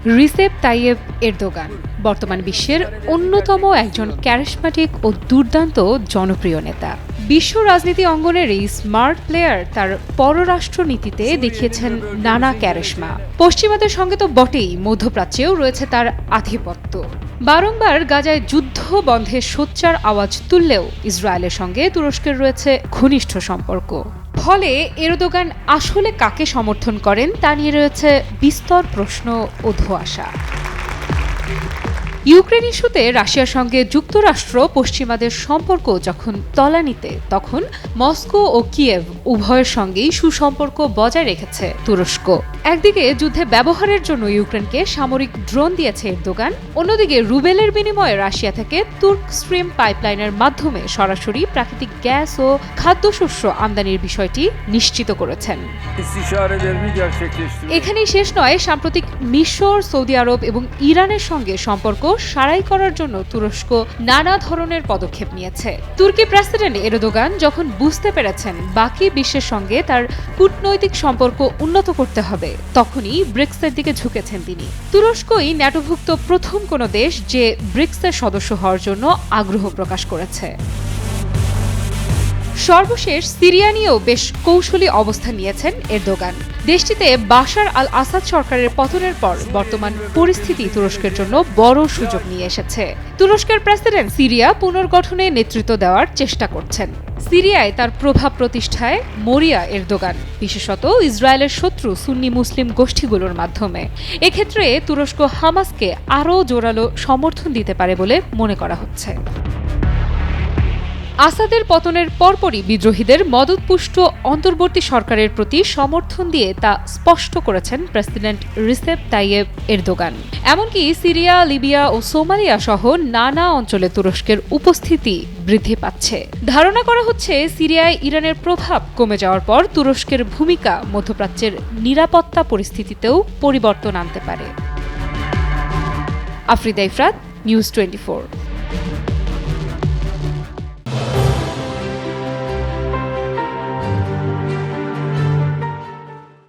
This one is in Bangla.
রিসেপ তাইয়েব এরদোগান বর্তমান বিশ্বের অন্যতম একজন ক্যারিশম্যাটিক ও দুর্দান্ত জনপ্রিয় নেতা। বিশ্ব রাজনীতি অঙ্গনের এই স্মার্ট প্লেয়ার তার পররাষ্ট্রনীতিতে দেখিয়েছেন নানা ক্যারিশমা। পশ্চিমাদের সঙ্গে তো বটেই, মধ্যপ্রাচ্যেও রয়েছে তার আধিপত্য। বারংবার গাজায় যুদ্ধ বন্ধের সোচ্চার আওয়াজ তুললেও ইসরায়েলের সঙ্গে তুরস্কের রয়েছে ঘনিষ্ঠ সম্পর্ক। ফলে এরদোগান আসলে কাকে সমর্থন করেন তা নিয়ে রয়েছে বিস্তর প্রশ্ন ও ধোঁয়াশা। ইউক্রেন ইস্যুতে রাশিয়ার সঙ্গে যুক্তরাষ্ট্র পশ্চিমাদের সম্পর্ক যখন তলানিতে, তখন মস্কো ও কিয়েভ উভয়ের সঙ্গেই সুসম্পর্ক বজায় রেখেছে তুরস্ক। একদিকে যুদ্ধে ব্যবহারের জন্য ইউক্রেনকে সামরিক ড্রোন দিয়েছে এরদোগান, অন্যদিকে রুবেলের বিনিময়ে রাশিয়া থেকে তুর্ক স্ট্রিম পাইপলাইনের মাধ্যমে সরাসরি প্রাকৃতিক গ্যাস ও খাদ্যশস্য আমদানির বিষয়টি নিশ্চিত করেছেন। এখানেই শেষ নয়, সাম্প্রতিক মিশর, সৌদি আরব এবং ইরানের সঙ্গে সম্পর্ক সারাই করার জন্য তুরস্ক নানা ধরনের পদক্ষেপ নিয়েছে। তুর্কি প্রেসিডেন্ট এরদোগান যখন বুঝতে পেরেছেন বাকি বিশ্বের সঙ্গে তার কূটনৈতিক সম্পর্ক উন্নত করতে হবে, তখনই ব্রিক্সের দিকে ঝুঁকেছেন তিনি। তুরস্কই ন্যাটোভুক্ত প্রথম কোনো দেশ যে ব্রিক্সের সদস্য হওয়ার জন্য আগ্রহ প্রকাশ করেছে। সর্বশেষ সিরিয়া নিয়েও বেশ কৌশলী অবস্থান নিয়েছেন এরদোগান। দেশটিতে বাশার আল আসাদ সরকারের পতনের পর বর্তমান পরিস্থিতি তুরস্কের জন্য বড় সুযোগ নিয়ে এসেছে। তুরস্কের প্রেসিডেন্ট সিরিয়া পুনর্গঠনে নেতৃত্ব দেওয়ার চেষ্টা করছেন। সিরিয়ায় তার প্রভাব প্রতিষ্ঠায় মরিয়া এরদোগান, বিশেষত ইসরায়েলের শত্রু সুন্নি মুসলিম গোষ্ঠীগুলোর মাধ্যমে। এক্ষেত্রে তুরস্ক হামাসকে আরও জোরালো সমর্থন দিতে পারে বলে মনে করা হচ্ছে। আসাদের পতনের পরপরই বিদ্রোহীদের মদতপুষ্ট অন্তর্বর্তী সরকারের প্রতি সমর্থন দিয়ে তা স্পষ্ট করেছেন প্রেসিডেন্ট রিসেপ তাইয়েব এরদোগান। এমনকি সিরিয়া, লিবিয়া ও সোমালিয়া সহ নানা অঞ্চলে তুরস্কের উপস্থিতি বৃদ্ধি পাচ্ছে। ধারণা করা হচ্ছে সিরিয়ায় ইরানের প্রভাব কমে যাওয়ার পর তুরস্কের ভূমিকা মধ্যপ্রাচ্যের নিরাপত্তা পরিস্থিতিতেও পরিবর্তন আনতে পারে। আফরিদা ইফরাত, নিউজ 24।